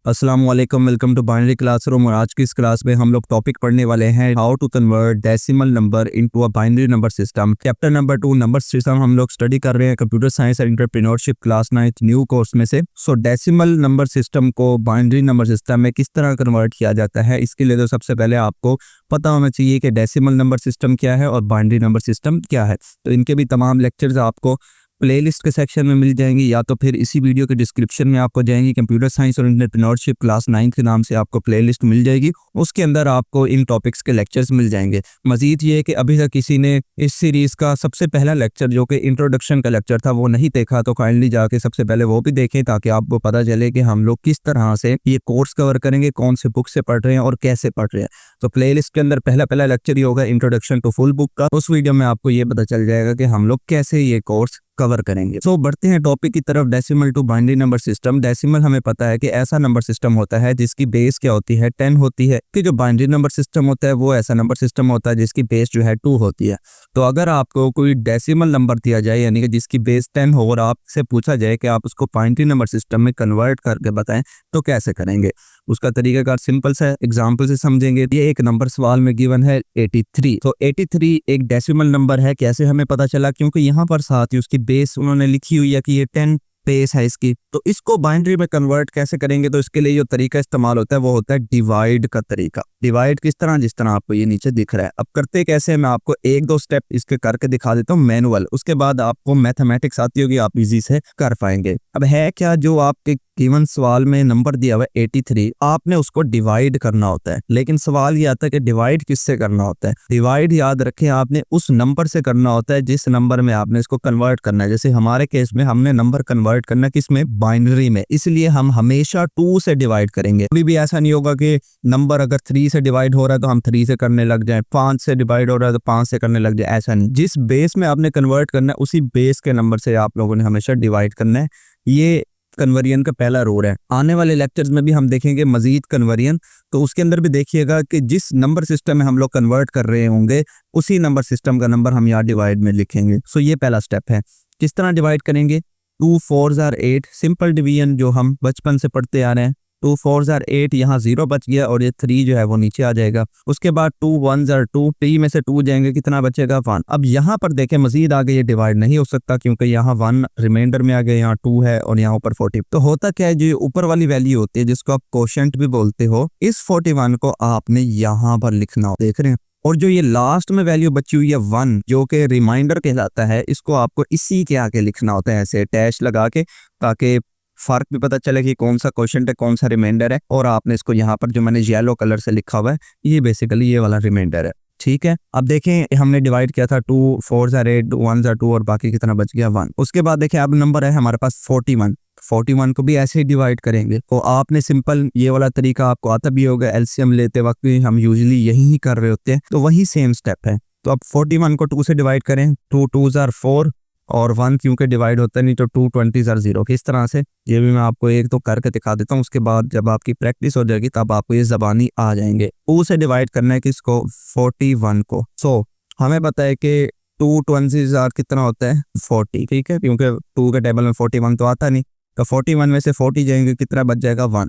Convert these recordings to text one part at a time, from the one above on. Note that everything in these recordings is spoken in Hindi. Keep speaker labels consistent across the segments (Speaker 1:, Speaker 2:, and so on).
Speaker 1: अस्सलाम वालेकुम, वेलकम टू बाइनरी क्लासरूम। और आज की इस क्लास में हम लोग टॉपिक पढ़ने वाले हैं how to convert decimal number into a binary number system. Chapter number 2 number system हम लोग स्टडी कर रहे हैं computer science and entrepreneurship class 9th new course में से। डेसिमल नंबर सिस्टम को बाइनरी नंबर सिस्टम में किस तरह कन्वर्ट किया जाता है, इसके लिए तो सबसे पहले आपको पता होना चाहिए कि डेसिमल नंबर सिस्टम क्या है और बाइनरी नंबर सिस्टम क्या है। तो इनके भी तमाम लेक्चर्स आपको प्लेलिस्ट के सेक्शन में मिल जाएंगी, या तो फिर इसी वीडियो के डिस्क्रिप्शन में आपको जाएंगी कंप्यूटर साइंस और एंटरप्रेन्योरशिप क्लास 9 के नाम से आपको प्लेलिस्ट मिल जाएगी। उसके अंदर आपको इन टॉपिक्स के लेक्चर्स मिल जाएंगे। मजीद ये है कि अभी तक किसी ने इस सीरीज का सबसे पहला लेक्चर जो कि इंट्रोडक्शन का लेक्चर था वो नहीं देखा तो काइंडली जाके सबसे पहले वो भी देखें, ताकि आपको पता चले कि हम लोग किस तरह से ये कोर्स कवर करेंगे, कौन से बुक से पढ़ रहे हैं और कैसे पढ़ रहे हैं। तो प्लेलिस्ट के अंदर पहला लेक्चर ही होगा इंट्रोडक्शन टू फुल बुक का। उस वीडियो में आपको ये पता चल जाएगा कि हम लोग कैसे ये कोर्स कवर करेंगे। बढ़ते हैं टॉपिक की तरफ, decimal to binary number system. Decimal हमें पता है कि ऐसा नंबर सिस्टम होता है जिसकी बेस क्या होती है, 10 होती है। कि जो बाइनरी नंबर सिस्टम होता है वो ऐसा नंबर सिस्टम होता है जिसकी बेस जो है 2 होती है। तो अगर आपको कोई डेसिमल नंबर दिया जाए यानी कि जिसकी बेस 10 हो और आपसे पूछा जाए कि आप उसको बाइनरी नंबर सिस्टम में कन्वर्ट करके बताएं तो कैसे करेंगे, उसका तरीकाकार सिंपल सा एग्जाम्पल से समझेंगे। ये एक नंबर सवाल में गिवन है 83। तो 83 एक डेसिमल नंबर है। कैसे हमें पता चला? क्योंकि यहाँ पर साथ ही उसकी बेस उन्होंने लिखी हुई है कि ये 10 बेस है इसकी। तो इसको बाइनरी में कन्वर्ट कैसे करेंगे? तो इसके लिए जो तरीका इस्तेमाल होता है वो होता है डिवाइड का तरीका। डिवाइड किस तरह? जिस तरह आपको ये नीचे दिख रहा है। अब करते कैसे, मैं आपको एक दो स्टेप इसके करके दिखा देता हूँ मैनुअल। उसके बाद आपको मैथमेटिक्स आती होगी, आप इजी से कर पाएंगे। अब है क्या, जो आपके गिवन सवाल में नंबर दिया हुआ है 83, आपने उसको डिवाइड करना होता है। लेकिन सवाल ये आता है कि डिवाइड किससे करना होता है? डिवाइड याद रखें आपने उस नंबर से करना होता है जिस नंबर में आपने इसको कन्वर्ट करना है। जैसे हमारे केस में हमने नंबर कन्वर्ट करना है किसमें? बाइनरी में, इसलिए हम हमेशा 2 से डिवाइड करेंगे। कभी भी ऐसा नहीं होगा कि नंबर अगर 3 से डिवाइड हो रहा है तो हम 3 से करने लग जाए, 5 से डिवाइड हो रहा है तो 5 से करने लग जाए। ऐसा नहीं, जिस बेस में आपने कन्वर्ट करना है उसी बेस के नंबर से आप लोगों ने हमेशा डिवाइड करना है। ये कन्वर्जन का पहला रूल है। आने वाले लेक्चर्स में भी हम देखेंगे मजीद कन्वर्जन, तो उसके अंदर भी देखिएगा कि जिस नंबर सिस्टम में हम लोग कन्वर्ट कर रहे होंगे उसी नंबर सिस्टम का नंबर हम यहाँ डिवाइड में लिखेंगे। ये पहला स्टेप है। किस तरह डिवाइड करेंगे? 2 4s are 8, सिंपल डिवीजन जो हम बचपन से पढ़ते आ रहे हैं। 2 4s are 8, यहाँ 0 बच गया और ये 3 जो है वो नीचे आ जाएगा। उसके बाद 2 1s are 2, 3 में से 2 जाएंगे, कितना बचेगा? 1। अब यहाँ पर देखें मजीद आगे ये डिवाइड नहीं हो सकता क्योंकि यहाँ 1 रिमाइंडर में आ गया, यहाँ 2 है और यहाँ ऊपर 40। तो होता क्या है, जो ऊपर वाली वैल्यू होती है जिसको आप कोशेंट भी बोलते हो, इस 41 को आपने यहाँ पर लिखना हो, देख रहे हैं। और जो ये लास्ट में वैल्यू बची हुई है 1 जो कि रिमाइंडर कहलाता है, इसको आपको इसी के आगे लिखना होता है ऐसे डैश लगा के, ताकि फर्क भी पता चले कि कौन सा क्वेश्चन है कौन सा रिमाइंडर है। और आपने इसको यहाँ पर जो मैंने येलो कलर से लिखा हुआ है ये बेसिकली ये वाला रिमाइंडर है। ठीक है, अब देखें हमने डिवाइड किया था 2 4s are 8, 1s are 2 और बाकी कितना बच गया? 1। उसके बाद देखें अब नंबर है हमारे पास 41 को भी ऐसे ही डिवाइड करेंगे। तो आपने सिंपल ये वाला तरीका आपको आता भी होगा, एलसीएम लेते वक्त भी हम यूजुअली यही ही कर रहे होते हैं। तो वही सेम स्टेप है। तो अब 41 को 2 से डिवाइड करें, 2 2s are 4 और 1 क्योंकि डिवाइड होता नहीं तो 2 20s are 0। किस तरह से, ये भी मैं आपको एक तो करके दिखा देता हूँ। उसके बाद जब आपकी प्रैक्टिस हो जाएगी तब आपको ये ज़बानी आ जाएंगे। 2 से डिवाइड करना है किसको? 41 को। हमें पता है कि 2 20s are कितना होता है? 40। ठीक है, क्योंकि 2 के टेबल में 41 तो आता नहीं, तो 41 में से 40 जाएंगे, कितना बच जाएगा? 1।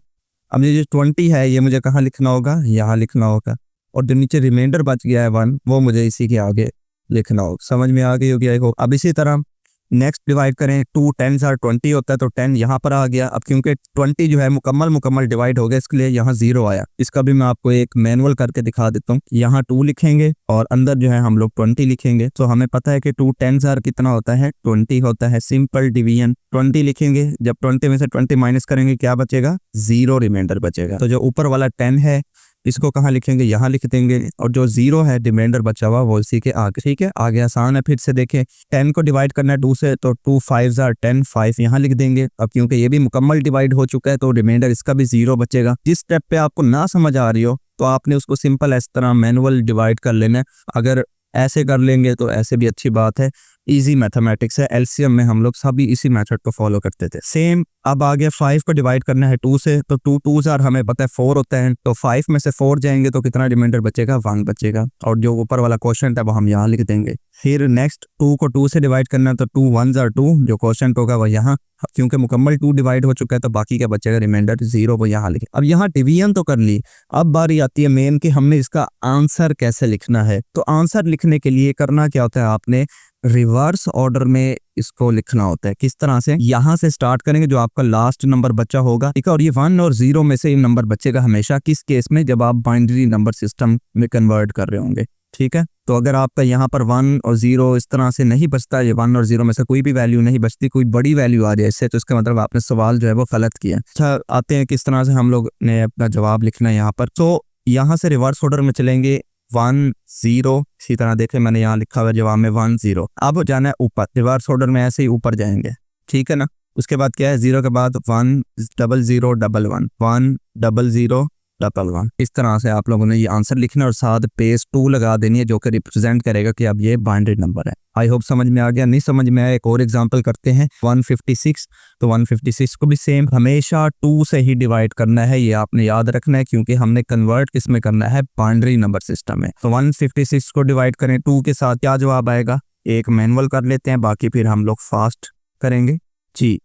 Speaker 1: अब ये जो 20 है ये मुझे कहाँ लिखना होगा? यहाँ लिखना होगा। और जो नीचे रिमाइंडर बच गया है 1 वो मुझे इसी के आगे लिखना होगा। समझ में आ गई होगी? अब इसी तरह नेक्स्ट डिवाइड करें, 2 10s are 20 होता है तो 10 यहाँ पर आ गया। अब क्योंकि 20 जो है मुकम्मल डिवाइड हो गया इसके लिए यहाँ 0 आया। इसका भी मैं आपको एक मैनुअल करके दिखा देता हूँ। यहाँ 2 लिखेंगे और अंदर जो है हम लोग 20 लिखेंगे। तो हमें पता है कि 2 10s are कितना होता है? 20 होता है। सिंपल डिवीजन 20 लिखेंगे, जब 20 में से 20 माइनस करेंगे क्या बचेगा? 0 रिमाइंडर बचेगा। तो जो ऊपर वाला 10 है इसको कहाँ लिखेंगे? यहाँ लिख देंगे और जो 0 है रिमाइंडर बचा हुआ वो इसी के आगे। ठीक है, आगे आसान है। फिर से देखें 10 को डिवाइड करना है 2 से तो 2 5s are 10, 5 यहाँ लिख देंगे। अब क्योंकि ये भी मुकम्मल डिवाइड हो चुका है तो रिमाइंडर इसका भी 0 बचेगा। जिस स्टेप पे आपको ना समझ आ रही हो तो आपने उसको सिंपल इस तरह मैनुअल डिवाइड कर लेना है। अगर ऐसे कर लेंगे तो ऐसे भी अच्छी बात है, इजी मैथमेटिक्स है। एलसीएम में हम लोग सभी इसी मेथड को फॉलो करते थे। सेम अब आगे 5 को डिवाइड करना है 2 से तो 2 2s are हमें पता है 4 होता है, तो 5 में से 4 जाएंगे तो कितना रिमाइंडर बचेगा? 1 बचेगा। और जो ऊपर वाला क्वेश्चन है वो हम यहाँ लिख देंगे। फिर नेक्स्ट 2 को 2 से डिवाइड करना है तो 2 1s are 2, जो क्वोशंट होगा वो यहाँ। अब क्योंकि मुकम्मल 2 डिवाइड हो चुका है तो बाकी क्या बचेगा, रिमाइंडर 0, वो यहाँ लिखे। अब यहाँ डिवीजन तो कर ली, अब बारी आती है मेन कि हमने इसका आंसर कैसे लिखना है। तो आंसर लिखने के लिए करना क्या होता है, आपने रिवर्स ऑर्डर में इसको लिखना होता है। किस तरह से, यहाँ से स्टार्ट करेंगे, जो आपका लास्ट नंबर बचा होगा, ठीक है, और ये 1 और 0 में से नंबर बचेगा हमेशा। किस केस में, जब आप बाइनरी नंबर सिस्टम में कन्वर्ट कर रहे होंगे, ठीक है। तो अगर आपका यहाँ पर 1 और 0 इस तरह से नहीं बचता, ये 1 और 0 में से कोई भी वैल्यू नहीं बचती, कोई बड़ी वैल्यू आ जाए इससे, तो इसका मतलब आपने सवाल जो है वो गलत किया। अच्छा, आते हैं किस तरह से हम लोग ने अपना जवाब लिखना है यहाँ पर। तो यहाँ से रिवर्स ऑर्डर में चलेंगे, 1 0, इसी तरह देखें मैंने यहाँ लिखा हुआ जवाब में 1 0। अब जाना है ऊपर, रिवर्स ऑर्डर में ऐसे ही ऊपर जाएंगे, ठीक है ना। उसके बाद क्या है, 0 के बाद 1 0 0 1 1 1 0 0 1 1। इस तरह से आप लोगों ने ये आंसर लिखना और साथ पेस 2 लगा देनी है, जो कि रिप्रेजेंट करेगा कि अब ये बाइनरी नंबर है। आई होप समझ में आ गया। नहीं समझ में आया, एक और एग्जांपल करते हैं, 156। तो 156 को भी सेम हमेशा 2 से ही डिवाइड करना है, ये आपने याद रखना है, क्योंकि हमने कन्वर्ट किस में करना है, बाइनरी नंबर सिस्टम में। तो 156 को डिवाइड करें 2 के साथ, क्या जवाब आएगा, एक मैनुअल कर लेते हैं, बाकी फिर हम लोग फास्ट करेंगे जी।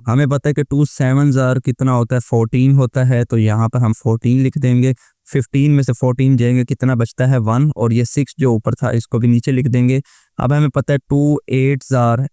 Speaker 1: हमें पता है कि 2 7s are कितना होता है, 14 होता है। तो यहाँ पर हम 14 लिख देंगे। 15 में से 14 जाएंगे, कितना बचता है 1, और ये 6 जो ऊपर था इसको भी नीचे लिख देंगे। अब हमें पता है 2 8s are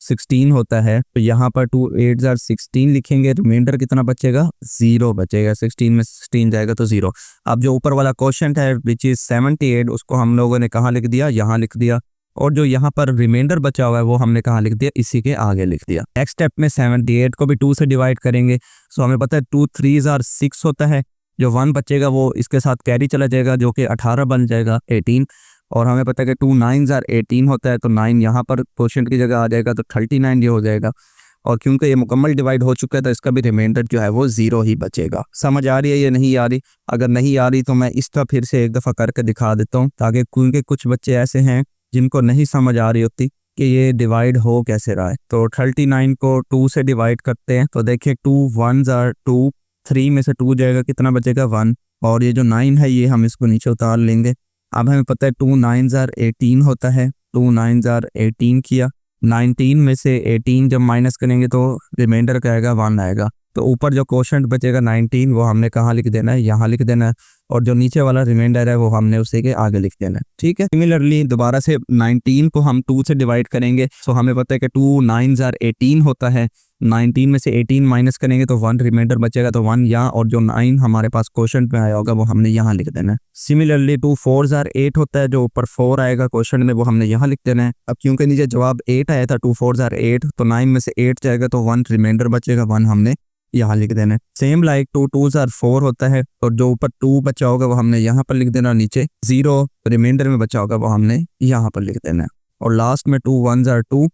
Speaker 1: 16 होता है, तो यहाँ पर 2 8s are 16 लिखेंगे। रिमाइंडर कितना बचेगा, 0 बचेगा। 16 में 16 जाएगा तो 0। अब जो ऊपर वाला क्वोशंट है विच इज 78, उसको हम लोगों ने कहाँ लिख दिया, यहाँ लिख दिया। और जो यहाँ पर रिमाइंडर बचा हुआ है वो हमने कहाँ लिख दिया, इसी के आगे लिख दिया। नेक्स्ट स्टेप में 78 को भी 2 से डिवाइड करेंगे। हमें पता है 2 3s are 6 होता है, जो 1 बचेगा वो इसके साथ कैरी चला जाएगा, जो कि 18 बन जाएगा 18। और हमें पता है कि 2 9s are 18 होता है, तो 9 यहाँ पर क्वोशंट की जगह आ जाएगा, तो 39 ये हो जाएगा। और क्योंकि ये मुकम्मल डिवाइड हो चुका है तो इसका भी रिमाइंडर जो है वो 0 ही बचेगा। समझ आ रही है या नहीं आ रही? अगर नहीं आ रही तो मैं इस तरह फिर से एक दफ़ा करके दिखा देता हूँ, ताकि क्योंकि कुछ बच्चे ऐसे हैं जिनको नहीं समझ आ रही होती कि ये डिवाइड हो कैसे रहा है। तो 39 को 2 से डिवाइड करते हैं, तो देखिए 2 1s are 2, 3 में से 2 जाएगा, कितना बचेगा 1। और ये जो 9 है ये हम इसको नीचे उतार लेंगे। अब हमें पता है 2 9s are 18 होता है, 2 9s are 18 किया। 19 में से 18 जब माइनस करेंगे तो रिमाइंडर क्या आएगा, 1 आएगा। तो ऊपर जो क्वोशंट बचेगा 19 वो हमने कहाँ लिख देना है, यहाँ लिख देना है। और जो नीचे वाला रिमाइंडर है वो हमने उसी के आगे लिख देना है, ठीक है। सिमिलरली दोबारा से 19 को हम 2 से डिवाइड करेंगे। हमें पता है कि 2 9s are 18 होता है। 19 में से 18 माइनस करेंगे तो 1 रिमाइंडर बचेगा, तो 1 यहाँ, और जो 9 हमारे पास क्वोशंट में आया होगा वो हमने यहाँ लिख देना है। सिमिलरली 2 4s are 8 होता है, जो ऊपर 4 आएगा क्वोशंट में वो हमने यहाँ लिख देना है। अब क्योंकि नीचे जवाब 8 आया था, 2 4s are 8, तो 9 में से 8 जाएगा तो 1 रिमाइंडर बचेगा, 1 हमने यहाँ लिख देना है। सेम लाइक 2 2s are 4 होता है, और जो ऊपर 2 बचा होगा वो हमने यहाँ पर लिख देना, नीचे 0 रिमाइंडर में बचा होगा वो हमने यहाँ पर लिख देना है। और लास्ट में 2 1s are 2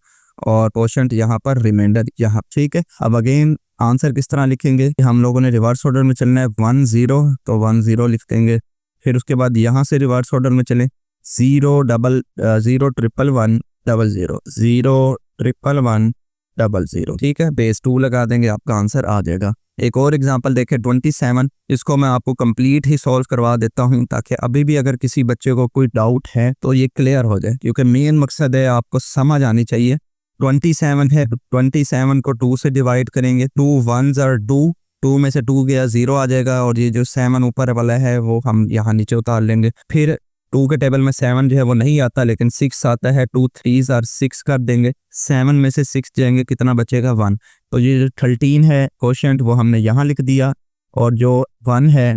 Speaker 1: और क्वोशंट यहाँ पर, रिमाइंडर यहाँ, ठीक है। अब अगेन आंसर किस तरह लिखेंगे, हम लोगों ने रिवर्स ऑर्डर में चलना है। 1 0 तो 1 0 लिख देंगे। फिर उसके बाद यहाँ से रिवर्स ऑर्डर में चले, 0 1 0 1 1 0 0 0 1 1 1 0, ठीक है। बेस 2 लगा देंगे, आपका आंसर आ जाएगा। एक और एग्जांपल देखें 27, इसको मैं आपको कंप्लीट ही सॉल्व करवा देता हूं, ताकि अभी भी अगर किसी बच्चे को कोई डाउट है तो ये क्लियर हो जाए, क्योंकि मेन मकसद है आपको समझ आनी चाहिए। 27 है, 27 को 2 से डिवाइड करेंगे। 2 1s are 2, 2 में से 2 गया 0 आ जाएगा, और ये जो 7 ऊपर वाला है वो हम यहाँ नीचे उतार लेंगे। फिर 2 के टेबल में 7 जो है वो नहीं आता, लेकिन 6 आता है। 2 3s are 6 कर देंगे। 7 में से 6 जाएंगे, कितना बचेगा 1। तो ये जो 13 है क्वोशंट वो हमने यहाँ लिख दिया, और जो 1 है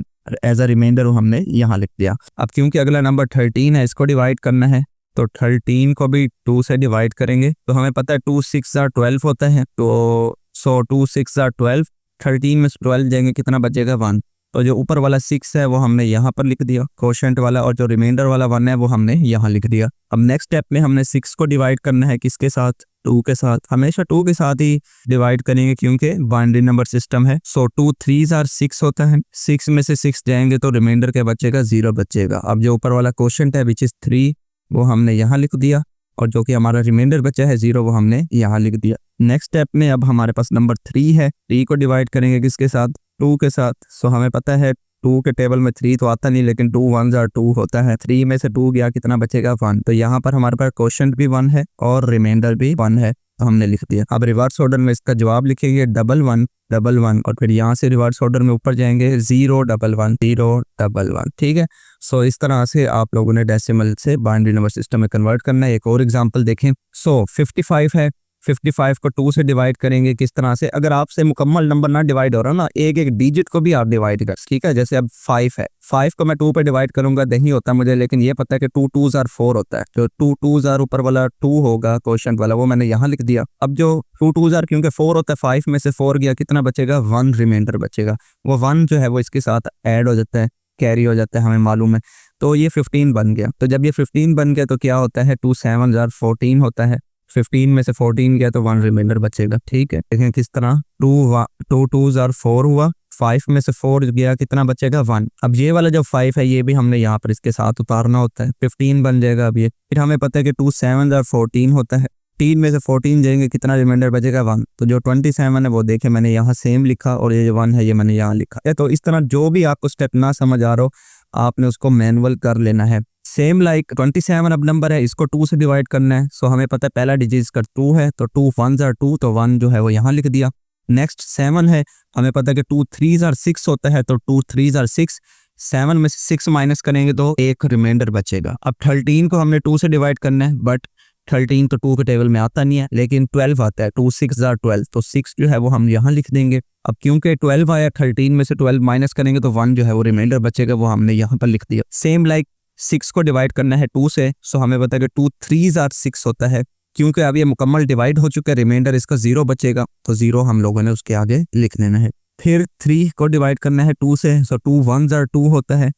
Speaker 1: एज अ रिमाइंडर वो हमने यहाँ लिख दिया। अब क्योंकि अगला नंबर 13 है, इसको डिवाइड करना है, तो 13 को भी 2 से डिवाइड करेंगे। तो हमें पता है 2 6 are 12 होता है, तो 2 6 are 12, 13 में से 12 जाएंगे, कितना बचेगा 1। तो जो ऊपर वाला 6 है वो हमने यहाँ पर लिख दिया क्वोशंट वाला, और जो रिमाइंडर वाला 1 है वो हमने यहाँ लिख दिया। अब नेक्स्ट स्टेप में हमने 6 को डिवाइड करना है, किसके साथ, 2 के साथ। हमेशा 2 के साथ ही डिवाइड करेंगे क्योंकि बाइनरी नंबर सिस्टम है। 2 3s are 6 होता है। 6 में से 6 जाएंगे तो रिमाइंडर क्या बचेगा, 0 बचेगा। अब जो ऊपर वाला क्वोशंट है विच इज 3 वो हमने यहाँ लिख दिया, और जो कि हमारा रिमाइंडर बचा है 0 वो हमने यहाँ लिख दिया। नेक्स्ट स्टेप में अब हमारे पास नंबर 3 है। 3 को डिवाइड करेंगे किसके साथ, 2 के साथ। हमें पता है टू के टेबल में 3 तो आता नहीं, लेकिन 2 1s are 2 होता है। 3 में से 2 गया, कितना बचेगा 1। तो यहाँ पर हमारे पास क्वोशंट भी 1 है और रिमाइंडर भी 1 है, तो हमने लिख दिया। अब रिवर्स ऑर्डर में इसका जवाब लिखेंगे 11 11 और फिर यहाँ से रिवर्स ऑर्डर में ऊपर जाएंगे 0 11 0 11। ठीक है। सो इस तरह से आप लोगों ने डेसिमल से बाइनरी नंबर सिस्टम में कन्वर्ट करना है। एक और एग्जांपल देखें। 55 है, 55 को 2 से डिवाइड करेंगे किस तरह से, अगर आपसे मुकम्मल नंबर ना डिवाइड हो रहा ना, एक एक डिजिट को भी आप डिवाइड कर, ठीक है। जैसे अब 5 है, 5 को मैं 2 पे डिवाइड करूंगा नहीं होता मुझे, लेकिन ये पता है कि 2 2s are 4 होता है। जो 2 2s are ऊपर वाला 2 होगा क्वोशंट वाला, वो मैंने यहाँ लिख दिया। अब जो 2 2s are क्योंकि 4 होता है, 5 में से 4 गया, कितना बचेगा 1 रिमाइंडर बचेगा। वो 1 जो है वो इसके साथ ऐड हो जाता है, कैरी हो जाता है, हमें मालूम है। तो ये 15 बन गया। तो जब ये 15 बन गया तो क्या होता है, 2 7s are 14 होता है। 15 में से 14 गया तो 1 रिमाइंडर बचेगा। ठीक है, देखें किस तरह 2 2s are 4 हुआ, 5 में से 4 गया, कितना बचेगा 1। अब ये वाला जो 5 है ये भी हमने यहाँ पर इसके साथ उतारना होता है, 15 बन जाएगा अब ये। फिर हमें पता है कि 2 7s are 14 होता है, 3 में से 14 जाएंगे, कितना रिमाइंडर बचेगा 1। तो जो 27 है वो देखे मैंने यहाँ सेम लिखा, और ये जो 1 है ये मैंने यहाँ लिखा है। तो इस तरह जो भी आपको स्टेप ना समझ आ रहा हो आपने उसको मैनुअल कर लेना है। सेम लाइक 27 अब नंबर है, इसको 2 से डिवाइड करना है। सो हमें पता है पहला डिजिट इसका 2 है, तो 2 1s are 2, तो 1 जो है वो यहाँ लिख दिया। नेक्स्ट 7 है, हमें पता है कि 2 3s are 6 होता है, तो 2 3s are 6। 7 में से 6 माइनस करेंगे तो एक रिमाइंडर बचेगा। अब 13 को हमने 2 से डिवाइड करना है, बट 13 तो 2 के टेबल में आता नहीं है, लेकिन 12 आता है। 2 6s are 12, तो 6 जो है वो हम यहाँ लिख देंगे। अब क्योंकि 12 आया, 13 में से 12 माइनस करेंगे तो 1 जो है वो रिमाइंडर बचेगा, वो हमने यहाँ पर लिख दिया। सेम लाइक 6 को डिवाइड करना है 2 से, सो हमें पता है कि 2 3s are 6 होता है। क्योंकि अब ये मुकम्मल डिवाइड हो चुका है, रिमाइंडर इसका 0 बचेगा, तो 0 हम लोगों ने उसके आगे लिख देना है। फिर 3 को डिवाइड करना है 2 से, सो 2 1s are 2 होता है।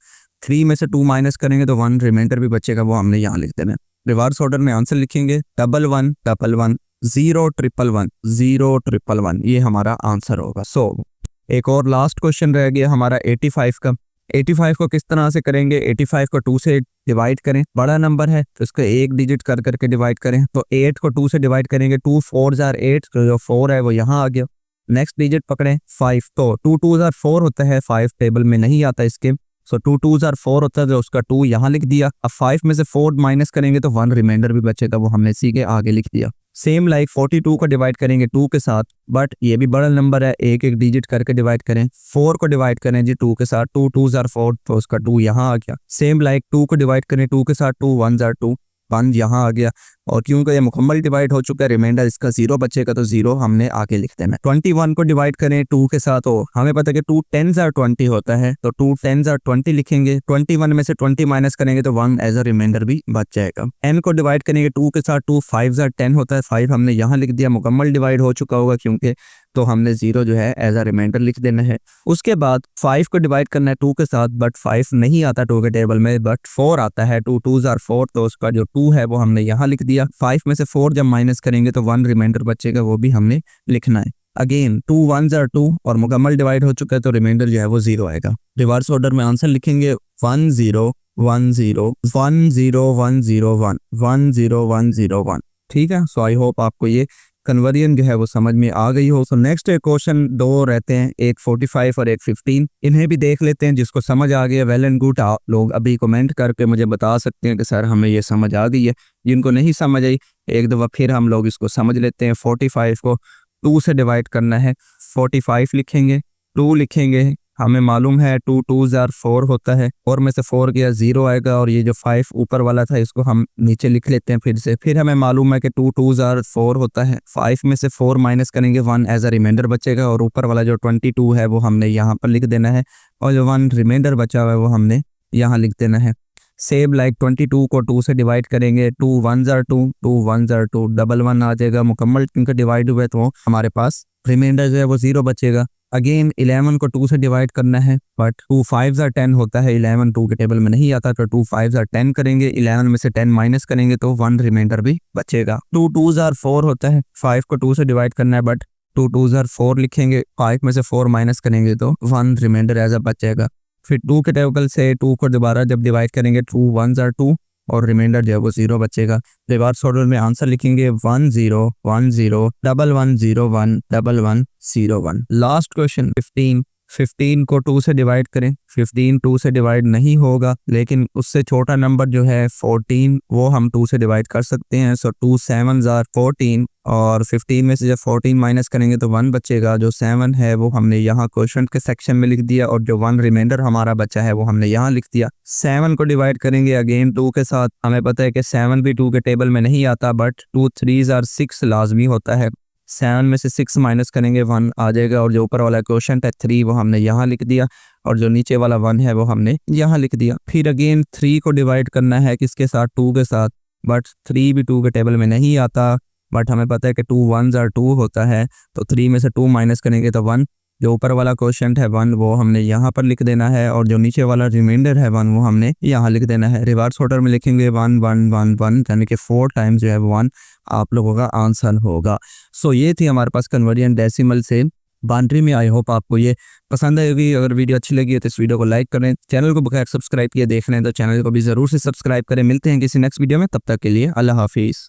Speaker 1: 3 में से 2 माइनस करेंगे तो 1 रिमाइंडर भी बचेगा, वो हमने यहाँ लिख देना है। रिवर्स ऑर्डर में आंसर लिखेंगे 11 11 0 1 0 1 1, ये हमारा आंसर होगा। सो एक और लास्ट क्वेश्चन रह गया हमारा 85 का। 85 को किस तरह से करेंगे, 85 को 2 से डिवाइड करें, बड़ा नंबर है तो इसको एक डिजिट कर करके डिवाइड करें। तो 8 को 2 से डिवाइड करेंगे, 2 4s are 8, तो जो 4 है वो यहाँ आ गया। नेक्स्ट डिजिट पकड़ें 5, तो 2 2s are 4 होता है, 5 टेबल में नहीं आता इसके, सो 2 2s are 4 होता है, तो उसका 2 यहाँ लिख दिया। अब 5 में से 4 माइनस करेंगे तो 1 रिमाइंडर भी बचेगा, वो हमने इसी के आगे लिख दिया। सेम लाइक 42 को डिवाइड करेंगे 2 के साथ, बट ये भी बड़ा नंबर है, एक एक डिजिट करके डिवाइड करें। 4 को डिवाइड करें जी 2 के साथ, 2 2s are 4, तो उसका 2 यहाँ आ गया। सेम लाइक 2 को डिवाइड करें 2 के साथ, 2 1s are 2, 1 यहाँ आ गया। और क्योंकि ये मुकम्मल डिवाइड हो चुका है, रिमाइंडर इसका 0 बचेगा, तो 0 हमने आगे लिख देना है। 21 को डिवाइड करें 2 के साथ, तो हमें पता है कि 2 10s are 20 होता है, तो 2 10s are 20 लिखेंगे। 21 में से 20 माइनस करेंगे तो 1 एज अ रिमाइंडर भी बच जाएगा। n को डिवाइड करेंगे 2 के साथ, 2 5s are 10 होता है, 5 हमने यहाँ लिख दिया, मुकम्मल डिवाइड हो चुका होगा क्योंकि, तो हमने 0 जो है एज अ रिमाइंडर लिख देना है। उसके बाद 5 को डिवाइड करना है 2 के साथ, बट 5 नहीं आता 2 के टेबल में, बट 4 आता है। 2 2s are 4, तो उसका जो 2 है वो हमने यहाँ लिख दिया। 5 में से 4 जब माइनस करेंगे तो 1 रिमाइंडर बचेगा, वो भी हमने लिखना है। अगेन 2 1s are 2 और मुकम्मल डिवाइड हो चुका है, तो रिमाइंडर जो है वो 0 आएगा। रिवर्स ऑर्डर में आंसर लिखेंगे 1 0 1 0 1 0 1 0 1 1 0 1 0 1। ठीक है, सो आई होप आपको ये कन्वर्जन जो है वो समझ में आ गई हो। सो नेक्स्ट क्वेश्चन 2 रहते हैं, एक 45 और एक 15, इन्हें भी देख लेते हैं। जिसको समझ आ गया वेल एंड गुड, आप लोग अभी कमेंट करके मुझे बता सकते हैं कि सर हमें ये समझ आ गई है। जिनको नहीं समझ आई, एक दफ़ा फिर हम लोग इसको समझ लेते हैं। 45 को 2 से डिवाइड करना है, 45 लिखेंगे, 2 लिखेंगे, हमें मालूम है 2 2s are 4 होता है, 4 में से 4 गया 0 आएगा, और ये जो 5 ऊपर वाला था इसको हम नीचे लिख लेते हैं फिर से। फिर हमें मालूम है कि 2 2s are 4 होता है, 5 में से 4 माइनस करेंगे, 1 एज अ रिमाइंडर बचेगा, और ऊपर वाला जो 22 है वो हमने यहाँ पर लिख देना है, और जो 1 रिमाइंडर बचा हुआ है वो हमने यहाँ लिख देना है। सेम लाइक 22 को 2 से डिवाइड करेंगे, 2 1s are 2, 2 1s are 2, 1 1 आ जाएगा, मुकम्मल क्योंकि डिवाइड हुए तो हमारे पास रिमाइंडर जो है वो 0 बचेगा। अगेन 11 को 2 से डिवाइड करना है, बट 2 5s are 10 होता है, 11 2 के टेबल में नहीं आता, तो 2 5s are 10 करेंगे, 11 में से 10 माइनस करेंगे तो 1 रिमाइंडर भी बचेगा। 2 2s are 4 होता है, 5 को 2 से डिवाइड करना है, बट 2 2s are 4 लिखेंगे, 5 में से 4 माइनस करेंगे तो 1 रिमाइंडर एज अ बचेगा। फिर 2 के टेबल से 2 को दोबारा जब डिवाइड करेंगे, 2 1s are 2 और रिमाइंडर जो है वो 0 बचेगा। रिवर्स ऑर्डर में आंसर लिखेंगे 1 0 1 0 1 1 0 1 1 1 0 1। लास्ट क्वेश्चन 15, 15 को 2 से डिवाइड करें, 15 2 से डिवाइड नहीं होगा, लेकिन उससे छोटा नंबर जो है 14 वो हम 2 से डिवाइड कर सकते हैं। सो 2 7s are 14 और 15 में से जब 14 माइनस करेंगे तो 1 बचेगा। जो 7 है वो हमने यहाँ क्वेश्चन के सेक्शन में लिख दिया और जो 1 रिमाइंडर हमारा बचा है वो हमने यहाँ लिख दिया। 7 को डिवाइड करेंगे अगेन 2 के साथ। हमें पता है कि 7 भी 2 के टेबल में नहीं आता, बट 2 3s are 6 लाजमी होता है। 7 में से 6 माइनस करेंगे 1 आ जाएगा और जो ऊपर वाला क्वेश्चन है 3 वो हमने यहाँ लिख दिया और जो नीचे वाला 1 है वो हमने यहाँ लिख दिया। फिर अगेन 3 को डिवाइड करना है किसके साथ, 2 के साथ, बट 3 भी 2 के टेबल में नहीं आता, बट हमें पता है कि 2 1s are 2 होता है, तो 3 में से 2 माइनस करेंगे तो 1। जो ऊपर वाला क्वेश्चन है 1 वो हमने यहाँ पर लिख देना है और जो नीचे वाला रिमाइंडर है 1 वो हमने यहाँ लिख देना है। रिवर्स ऑर्डर में लिखेंगे 1 1 1 1, यानी कि 4 टाइम्स जो है 1 आप लोगों का आंसर होगा। सो ये थी हमारे पास कन्वर्जन डेसिमल से बाइनरी में। आई होप आपको ये पसंद आएगी। अगर वीडियो अच्छी लगी है तो इस वीडियो को लाइक करें, चैनल को बगैर सब्सक्राइब किए देख रहे हैं तो चैनल को भी ज़रूर से सब्सक्राइब करें। मिलते हैं किसी नेक्स्ट वीडियो में, तब तक के लिए अल्लाह हाफिज़।